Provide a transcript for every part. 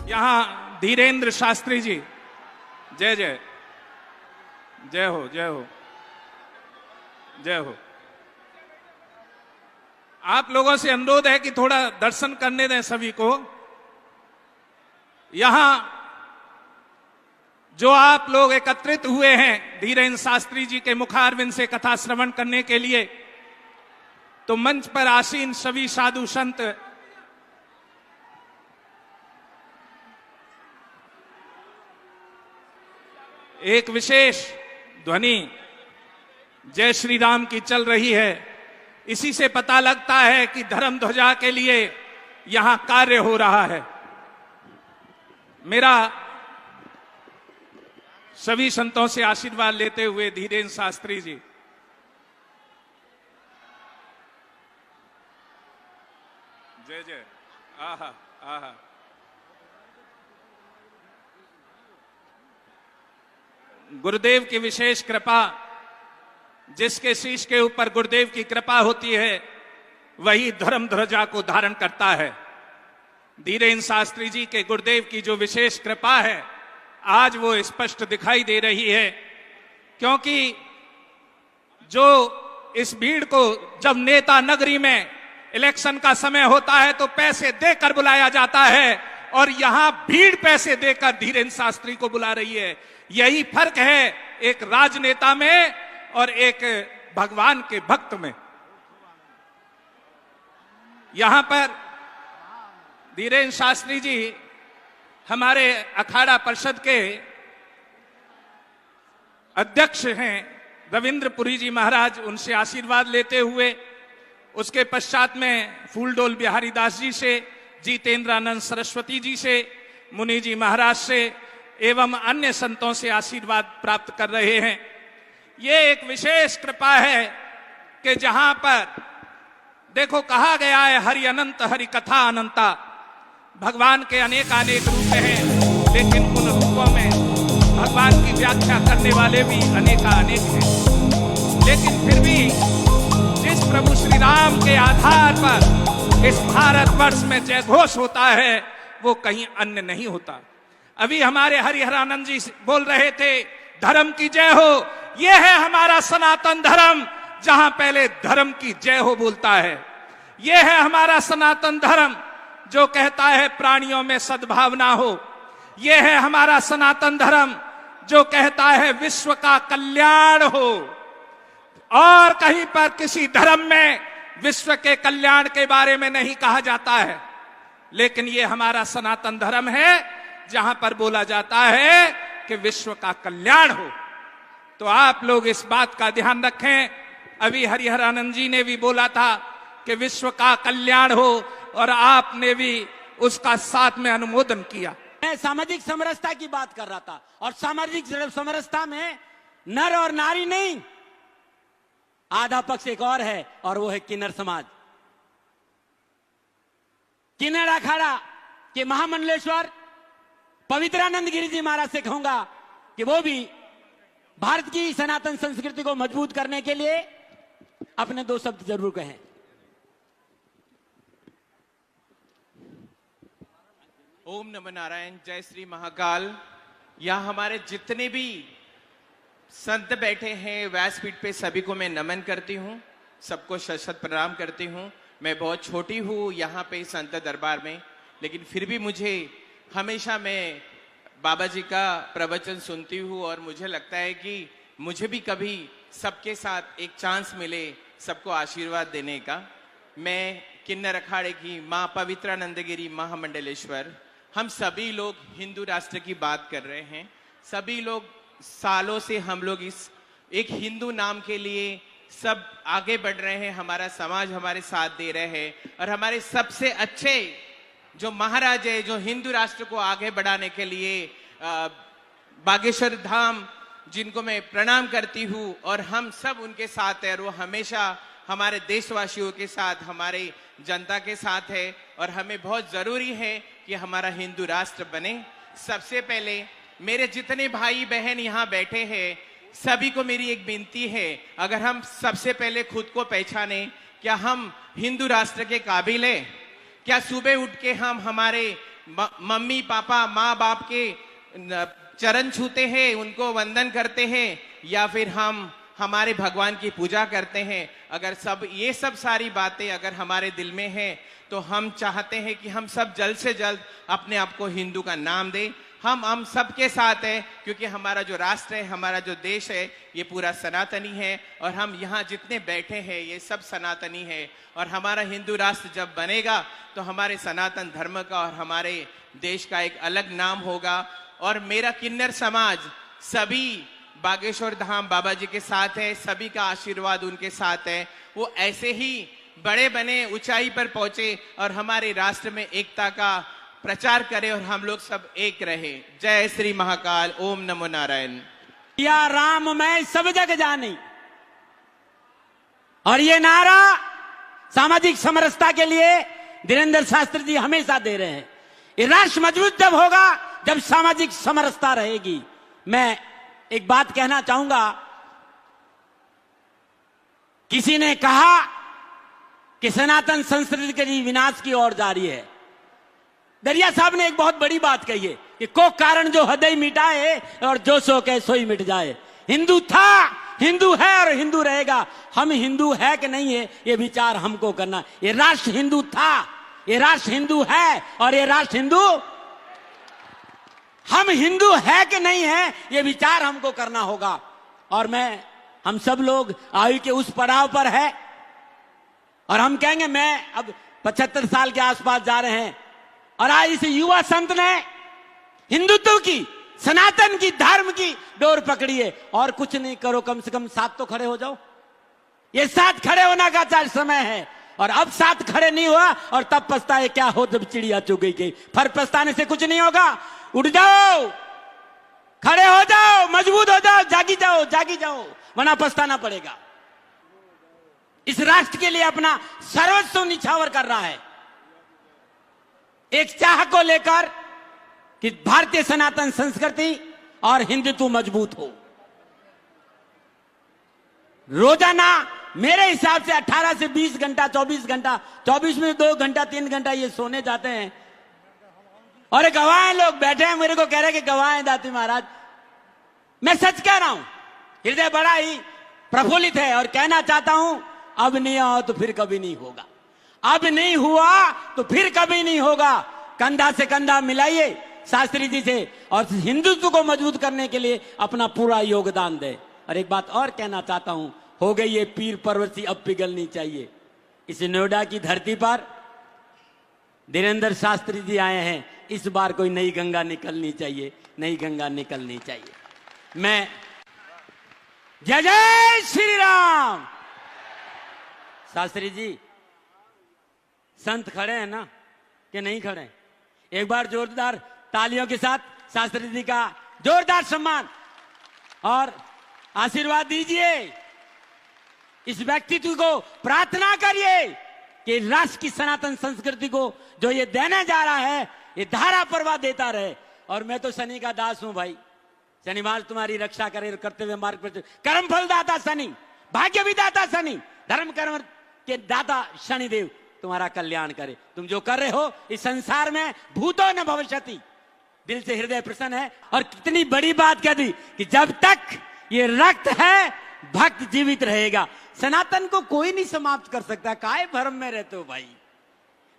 यहाँ धीरेन्द्र शास्त्री जी, जय जय, जय हो जय हो जय हो। आप लोगों से अनुरोध है कि थोड़ा दर्शन करने दें सभी को। यहां जो आप लोग एकत्रित हुए हैं धीरेन्द्र शास्त्री जी के मुखारविंद से कथा श्रवण करने के लिए, तो मंच पर आसीन सभी साधु संत, एक विशेष ध्वनि जय श्री राम की चल रही है। इसी से पता लगता है कि धर्म ध्वजा के लिए यहां कार्य हो रहा है। मेरा सभी संतों से आशीर्वाद लेते हुए धीरेन्द्र शास्त्री जी, जय जय, आहा आहा। गुरुदेव की विशेष कृपा, जिसके शीश के ऊपर गुरुदेव की कृपा होती है वही धर्म ध्वजा को धारण करता है। धीरेन्द्र शास्त्री जी के गुरुदेव की जो विशेष कृपा है आज वो स्पष्ट दिखाई दे रही है, क्योंकि जो इस भीड़ को जब नेता नगरी में इलेक्शन का समय होता है तो पैसे देकर बुलाया जाता है, और यहां भीड़ पैसे देकर धीरेन्द्र शास्त्री को बुला रही है। यही फर्क है एक राजनेता में और एक भगवान के भक्त में। यहां पर धीरेन्द्र शास्त्री जी हमारे अखाड़ा परिषद के अध्यक्ष हैं रविंद्रपुरी जी महाराज, उनसे आशीर्वाद लेते हुए, उसके पश्चात में फूलडोल बिहारी दास जी से, जितेंद्रानंद सरस्वती जी से, मुनि जी महाराज से एवं अन्य संतों से आशीर्वाद प्राप्त कर रहे हैं। ये एक विशेष कृपा है कि जहां पर देखो कहा गया है हरि अनंत हरि कथा अनंता, भगवान के अनेक रूप हैं, लेकिन उन रूपों में भगवान की व्याख्या करने वाले भी अनेक हैं। लेकिन फिर भी जिस प्रभु श्री राम के आधार पर इस भारतवर्ष में जय घोष होता है वो कहीं अन्य नहीं होता। अभी हमारे हरिहरानंद जी बोल रहे थे धर्म की जय हो, ये है हमारा सनातन धर्म, जहां पहले धर्म की जय हो बोलता है। ये है हमारा सनातन धर्म जो कहता है प्राणियों में सद्भावना हो। ये है हमारा सनातन धर्म जो कहता है विश्व का कल्याण हो। और कहीं पर किसी धर्म में विश्व के कल्याण के बारे में नहीं कहा जाता है, लेकिन ये हमारा सनातन धर्म है जहां पर बोला जाता है कि विश्व का कल्याण हो। तो आप लोग इस बात का ध्यान रखें। अभी हरिहरानंद जी ने भी बोला था कि विश्व का कल्याण हो, और आपने भी उसका साथ में अनुमोदन किया। मैं सामाजिक समरसता की बात कर रहा था, और सामाजिक समरसता में नर और नारी नहीं, आधा पक्ष एक और है, और वो है किन्नर समाज। किन्नर अखाड़ा के महामंडलेश्वर पवित्रानंद गिरी जी महाराज से कहूंगा कि वो भी भारत की सनातन संस्कृति को मजबूत करने के लिए अपने दो शब्द जरूर कहें। ओम नमः नारायण, जय श्री महाकाल। यहाँ हमारे जितने भी संत बैठे हैं व्यासपीठ पे, सभी को मैं नमन करती हूँ, सबको शत शत प्रणाम करती हूँ। मैं बहुत छोटी हूँ यहाँ पे संत दरबार में, लेकिन फिर भी मुझे हमेशा मैं बाबा जी का प्रवचन सुनती हूँ, और मुझे लगता है कि मुझे भी कभी सबके साथ एक चांस मिले सबको आशीर्वाद देने का। मैं किन्नर अखाड़े की माँ पवित्रानंदगिरी महामंडलेश्वर, हम सभी लोग हिंदू राष्ट्र की बात कर रहे हैं। सभी लोग सालों से हम लोग इस एक हिंदू नाम के लिए सब आगे बढ़ रहे हैं, हमारा समाज हमारे साथ दे रहे हैं, और हमारे सबसे अच्छे जो महाराज है जो हिंदू राष्ट्र को आगे बढ़ाने के लिए बागेश्वर धाम, जिनको मैं प्रणाम करती हूँ, और हम सब उनके साथ है, और वो हमेशा हमारे देशवासियों के साथ, हमारे जनता के साथ है, और हमें बहुत जरूरी है कि हमारा हिंदू राष्ट्र बने। सबसे पहले मेरे जितने भाई बहन यहाँ बैठे हैं सभी को मेरी एक विनती है, अगर हम सबसे पहले खुद को पहचाने, क्या हम हिंदू राष्ट्र के काबिल हैं? क्या सुबह उठ के हम हमारे मम्मी पापा माँ बाप के चरण छूते हैं, उनको वंदन करते हैं, या फिर हम हमारे भगवान की पूजा करते हैं। अगर ये सब सारी बातें अगर हमारे दिल में है तो हम चाहते हैं कि हम सब जल्द से जल्द अपने आप को हिंदू का नाम दें। हम सबके साथ हैं, क्योंकि हमारा जो राष्ट्र है, हमारा जो देश है, ये पूरा सनातनी है, और हम यहाँ जितने बैठे हैं ये सब सनातनी है। और हमारा हिंदू राष्ट्र जब बनेगा तो हमारे सनातन धर्म का और हमारे देश का एक अलग नाम होगा। और मेरा किन्नर समाज सभी बागेश्वर धाम बाबा जी के साथ है, सभी का आशीर्वाद उनके साथ है। वो ऐसे ही बड़े बने, ऊंचाई पर पहुंचे और हमारे राष्ट्र में एकता का प्रचार करें और हम लोग सब एक रहे। जय श्री महाकाल, ओम नमो नारायण। या राम मैं सब जग जानी, और ये नारा सामाजिक समरसता के लिए धीरेन्द्र शास्त्री जी हमेशा दे रहे हैं। ये राष्ट्र मजबूत जब होगा जब सामाजिक समरसता रहेगी। मैं एक बात कहना चाहूंगा, किसी ने कहा कि सनातन संस्कृति के विनाश की ओर जा रही है। दरिया साहब ने एक बहुत बड़ी बात कही है कि को कारण जो हृदय मिटाए और जो सो के सोई मिट जाए। हिंदू था, हिंदू है और हिंदू रहेगा। हम हिंदू है कि नहीं है ये विचार हमको करना। ये राष्ट्र हिंदू था, ये राष्ट्र हिंदू है और ये राष्ट्र हिंदू, हम हिंदू है कि नहीं है ये विचार हमको करना होगा। और हम सब लोग आयु के उस पड़ाव पर है और हम कहेंगे मैं अब 75 साल के आसपास जा रहे हैं, और आज इस युवा संत ने हिंदुत्व की, सनातन की, धर्म की डोर पकड़ी है। और कुछ नहीं करो, कम से कम साथ तो खड़े हो जाओ। ये साथ खड़े होना का समय है, और अब साथ खड़े नहीं हुआ और तब पछताए क्या हो जब चिड़िया चुग गई। फिर पछताने से कुछ नहीं होगा। उठ जाओ, खड़े हो जाओ, मजबूत हो जाओ, जागी जाओ, वरना पछताना पड़ेगा। इस राष्ट्र के लिए अपना सर्वस्व निछावर कर रहा है, एक चाह को लेकर कि भारतीय सनातन संस्कृति और हिंदुत्व मजबूत हो। रोजाना मेरे हिसाब से 18 से 20 घंटा, 24 घंटा, 24 में 2 घंटा 3 घंटा ये सोने जाते हैं। और एक गवाह लोग बैठे हैं, मेरे को कह रहे हैं कि गवाह हैं दाती महाराज। मैं सच कह रहा हूं, हृदय बड़ा ही प्रफुल्लित है और कहना चाहता हूं, अब नहीं आओ तो फिर कभी नहीं होगा। अब नहीं हुआ तो फिर कभी नहीं होगा। कंधा से कंधा मिलाइए शास्त्री जी से और हिंदुत्व को मजबूत करने के लिए अपना पूरा योगदान दे। और एक बात और कहना चाहता हूं, हो गई ये पीर पर्वती अब पिघलनी चाहिए। इस नोएडा की धरती पर धीरेन्द्र शास्त्री जी आए हैं, इस बार कोई नई गंगा निकलनी चाहिए, नई गंगा निकलनी चाहिए। मैं जय जय श्री राम। शास्त्री जी संत खड़े हैं ना कि नहीं खड़े? एक बार जोरदार तालियों के साथ शास्त्री जी का जोरदार सम्मान और आशीर्वाद दीजिए। इस व्यक्तित्व को प्रार्थना करिए कि राष्ट्र की सनातन संस्कृति को जो ये देने जा रहा है ये धारा प्रवाह देता रहे। और मैं तो शनि का दास हूं भाई, शनिवार तुम्हारी रक्षा करे करते हुए मार्ग पर कर्म फल दाता शनि, भाग्य विदाता शनि, धर्म कर्म के दाता शनिदेव तुम्हारा कल्याण करे। तुम जो कर रहे हो इस संसार में भूतो न भविष्यति, दिल से हृदय प्रसन्न है। और कितनी बड़ी बात कह दी कि जब तक ये रक्त है भक्त जीवित रहेगा। सनातन को कोई नहीं समाप्त कर सकता। काहे भ्रम में रहते हो भाई?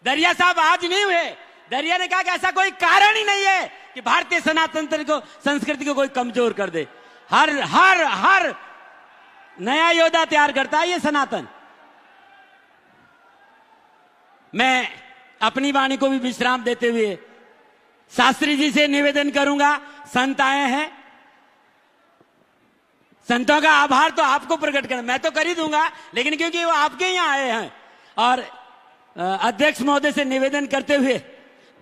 दरिया साहब आज नहीं हुए, दरिया ने कहा कि ऐसा कोई कारण ही नहीं है कि भारतीय सनातन को संस्कृति को कोई कमजोर कर दे। हर हर हर नया योद्धा तैयार करता है ये सनातन। मैं अपनी वाणी को भी विश्राम देते हुए शास्त्री जी से निवेदन करूंगा, संत आए हैं, संतों का आभार तो आपको प्रकट करना, मैं तो कर ही दूंगा, लेकिन क्योंकि वो आपके यहां आए हैं। और अध्यक्ष महोदय से निवेदन करते हुए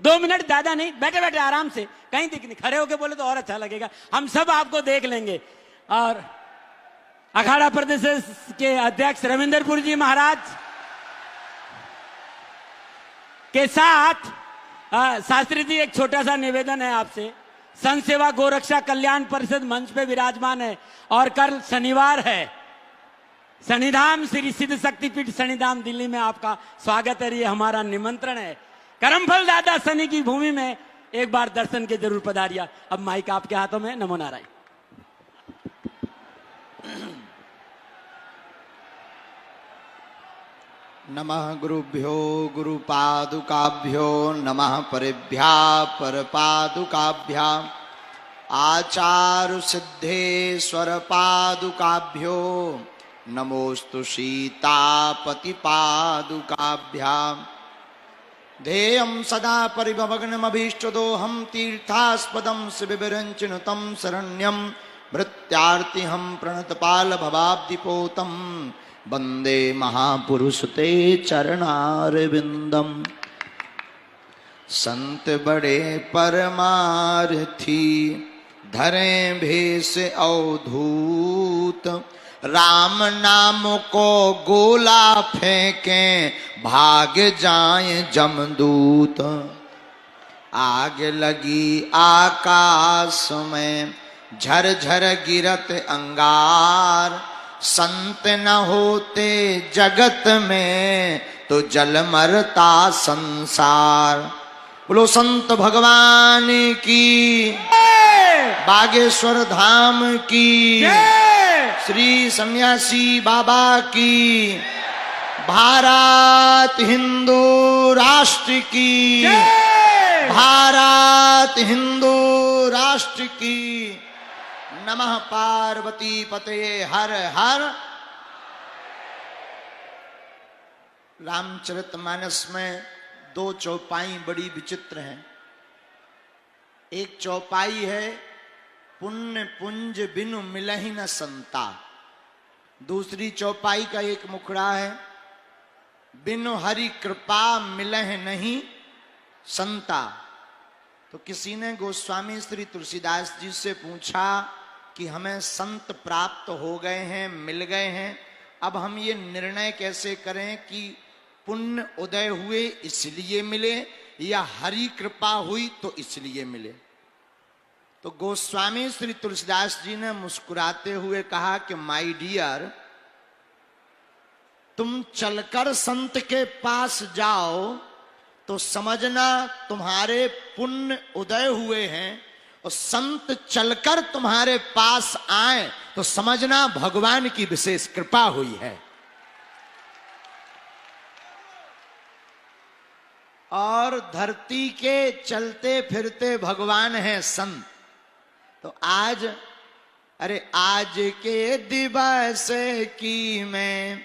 2 मिनट, ज्यादा नहीं, बैठे बैठे आराम से, कहीं दिख नहीं, खड़े होके बोले तो और अच्छा लगेगा, हम सब आपको देख लेंगे। और अखाड़ा प्रदेश के अध्यक्ष रविंद्रपुर जी महाराज के साथ शास्त्री जी एक छोटा सा निवेदन है आपसे। संत सेवा गोरक्षा कल्याण परिषद मंच पे विराजमान है और कल शनिवार है। शनिधाम श्री सिद्ध शक्तिपीठ शनिधाम दिल्ली में आपका स्वागत है, ये हमारा निमंत्रण है करमफल दादा सनी की भूमि में एक बार दर्शन के जरूर पधारिया। अब माइक आपके हाथों में। नमो नारायण। नमः गुरुभ्यो गुरुपादुकाभ्यो नमः परेभ्या परपादुकाभ्या आचारु सिद्धेश्वर पादुकाभ्यो नमोस्तु सीतापति पादुकाभ्यां ध्येयं सदा परिभवग्नमभीष्टदोहं तीर्थास्पदं शिवविरञ्चिनुतं शरण्यं भृत्यार्तिहं प्रणतपालभवाब्धिपोतं वन्दे महापुरुष ते चरणारविन्दम्। संत बड़े परमार्थी धरें भेष अवधूत राम नाम को गोला फेंकें भाग जाएं जमदूत। आग लगी आकाश में झरझर गिरत अंगार संत न होते जगत में तो जल मरता संसार। बोलो संत भगवान की बागेश्वर धाम की श्री सन्यासी बाबा की भारत हिंदू राष्ट्र की भारत हिंदू राष्ट्र की। नमः पार्वती पते हर हर। रामचरितमानस में दो चौपाई बड़ी विचित्र हैं। एक चौपाई है पुण्य पुंज बिनु मिलहि न संता। दूसरी चौपाई का एक मुखड़ा है बिनु हरि कृपा मिलह नहीं संता। तो किसी ने गोस्वामी श्री तुलसीदास जी से पूछा कि हमें संत प्राप्त हो गए हैं, मिल गए हैं, अब हम ये निर्णय कैसे करें कि पुण्य उदय हुए इसलिए मिले या हरि कृपा हुई तो इसलिए मिले। तो गोस्वामी श्री तुलसीदास जी ने मुस्कुराते हुए कहा कि माय डियर, तुम चलकर संत के पास जाओ तो समझना तुम्हारे पुण्य उदय हुए हैं, और संत चलकर तुम्हारे पास आए तो समझना भगवान की विशेष कृपा हुई है। और धरती के चलते फिरते भगवान है संत। तो आज आज के दिवस की मैं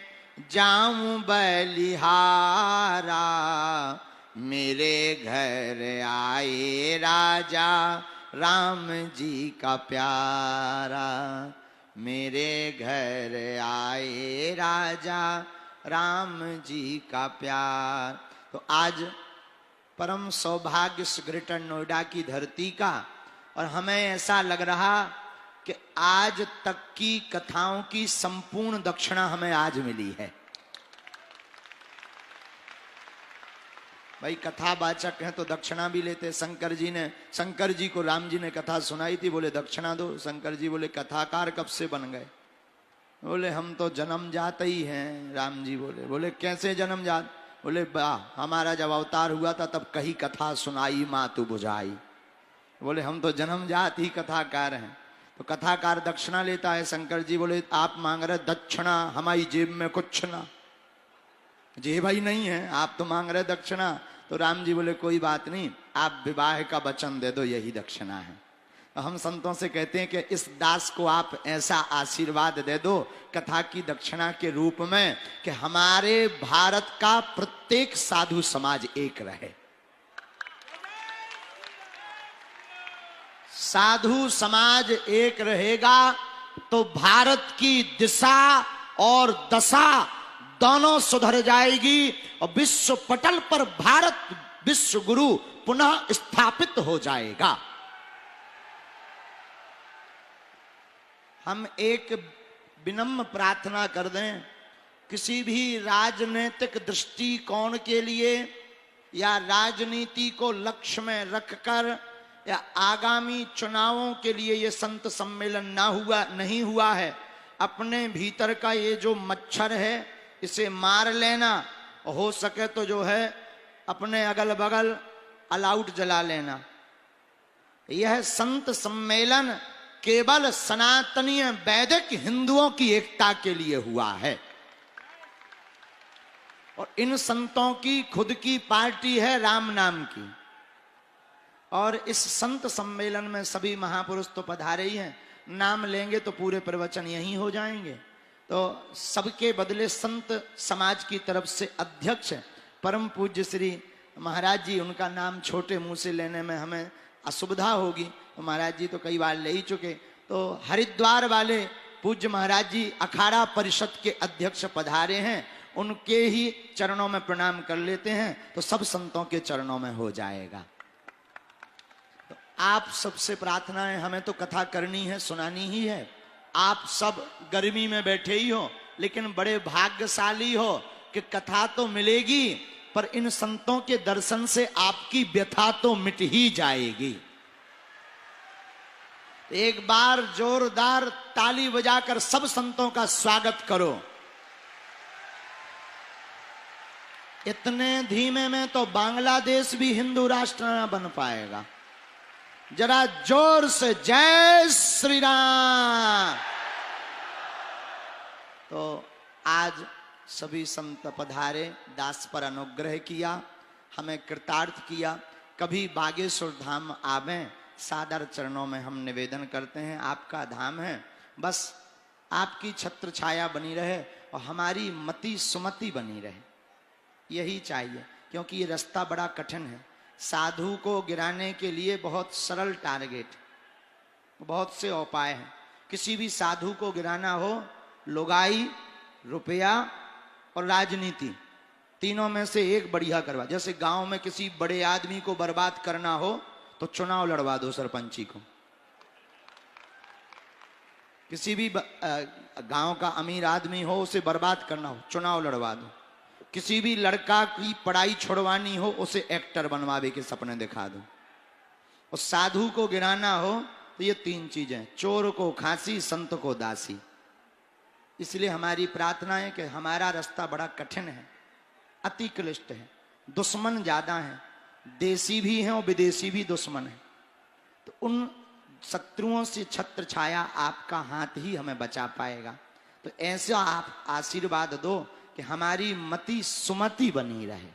जाऊं बलिहारा, मेरे घर आए राजा राम जी का प्यारा, मेरे घर आए राजा राम जी का प्यार। तो आज परम सौभाग्य इस ग्रेटर नोएडा की धरती का, और हमें ऐसा लग रहा कि आज तक की कथाओं की संपूर्ण दक्षिणा हमें आज मिली है। भाई कथावाचक हैं तो दक्षिणा भी लेते। शंकर जी को राम जी ने कथा सुनाई थी, बोले दक्षिणा दो। शंकर जी बोले कथाकार कब से बन गए? बोले हम तो जन्म जाते ही हैं। राम जी बोले कैसे जन्म जात? बोले हमारा जब अवतार हुआ था तब कही कथा सुनाई माँ तू बुझाई। बोले हम तो जन्म जात ही कथाकार हैं। तो कथाकार दक्षिणा लेता है। शंकर जी बोले आप मांग रहे दक्षिणा, हमारी जेब में कुछ ना, जेब ही नहीं है, आप तो मांग रहे दक्षिणा। तो राम जी बोले कोई बात नहीं, आप विवाह का वचन दे दो, यही दक्षिणा है। तो हम संतों से कहते हैं कि इस दास को आप ऐसा आशीर्वाद दे दो कथा की दक्षिणा के रूप में कि हमारे भारत का प्रत्येक साधु समाज एक रहे। साधु समाज एक रहेगा तो भारत की दिशा और दशा दोनों सुधर जाएगी और विश्व पटल पर भारत विश्व गुरु पुनः स्थापित हो जाएगा। हम एक विनम्र प्रार्थना कर दें, किसी भी राजनीतिक दृष्टिकोण के लिए या राजनीति को लक्ष्य में रखकर या आगामी चुनावों के लिए ये संत सम्मेलन नहीं हुआ है। अपने भीतर का ये जो मच्छर है इसे मार लेना, हो सके तो जो है अपने अगल बगल अलाउट जला लेना। यह संत सम्मेलन केवल सनातनीय वैदिक हिंदुओं की एकता के लिए हुआ है और इन संतों की खुद की पार्टी है राम नाम की। और इस संत सम्मेलन में सभी महापुरुष तो पधारे ही हैं, नाम लेंगे तो पूरे प्रवचन यहीं हो जाएंगे। तो सबके बदले संत समाज की तरफ से अध्यक्ष परम पूज्य श्री महाराज जी, उनका नाम छोटे मुंह से लेने में हमें असुविधा होगी, तो महाराज जी तो कई बार ले ही चुके। तो हरिद्वार वाले पूज्य महाराज जी अखाड़ा परिषद के अध्यक्ष पधारे हैं, उनके ही चरणों में प्रणाम कर लेते हैं तो सब संतों के चरणों में हो जाएगा। तो आप सबसे प्रार्थना है, हमें तो कथा करनी है, सुनानी ही है। आप सब गर्मी में बैठे ही हो, लेकिन बड़े भाग्यशाली हो कि कथा तो मिलेगी पर इन संतों के दर्शन से आपकी व्यथा तो मिट ही जाएगी। एक बार जोरदार ताली बजाकर सब संतों का स्वागत करो। इतने धीमे में तो बांग्लादेश भी हिंदू राष्ट्र न बन पाएगा। जरा जोर से जय श्री राम। तो आज सभी संत पधारे, दास पर अनुग्रह किया, हमें कृतार्थ किया। कभी बागेश्वर धाम आवें, सादर चरणों में हम निवेदन करते हैं। आपका धाम है, बस आपकी छत्र छाया बनी रहे और हमारी मति सुमति बनी रहे, यही चाहिए। क्योंकि ये रास्ता बड़ा कठिन है। साधु को गिराने के लिए बहुत सरल टारगेट, बहुत से उपाय हैं। किसी भी साधु को गिराना हो, लुगाई, रुपया और राजनीति, तीनों में से एक बढ़िया करवा। जैसे गांव में किसी बड़े आदमी को बर्बाद करना हो तो चुनाव लड़वा दो सरपंची को। किसी भी गांव का अमीर आदमी हो, उसे बर्बाद करना हो, चुनाव लड़वा दो। किसी भी लड़का की पढ़ाई छुड़वानी हो, उसे एक्टर बनवावे के सपने दिखा दो। और साधु को गिराना हो तो ये तीन चीजें, चोर को खांसी, संत को दासी। इसलिए हमारी प्रार्थना है कि हमारा रास्ता बड़ा कठिन है, अति क्लिष्ट है, दुश्मन ज्यादा है, देसी भी हैं और विदेशी भी दुश्मन है। तो उन शत्रुओं से छत्र छाया आपका हाथ ही हमें बचा पाएगा। तो ऐसा आप आशीर्वाद दो कि हमारी मति सुमति बनी रहे।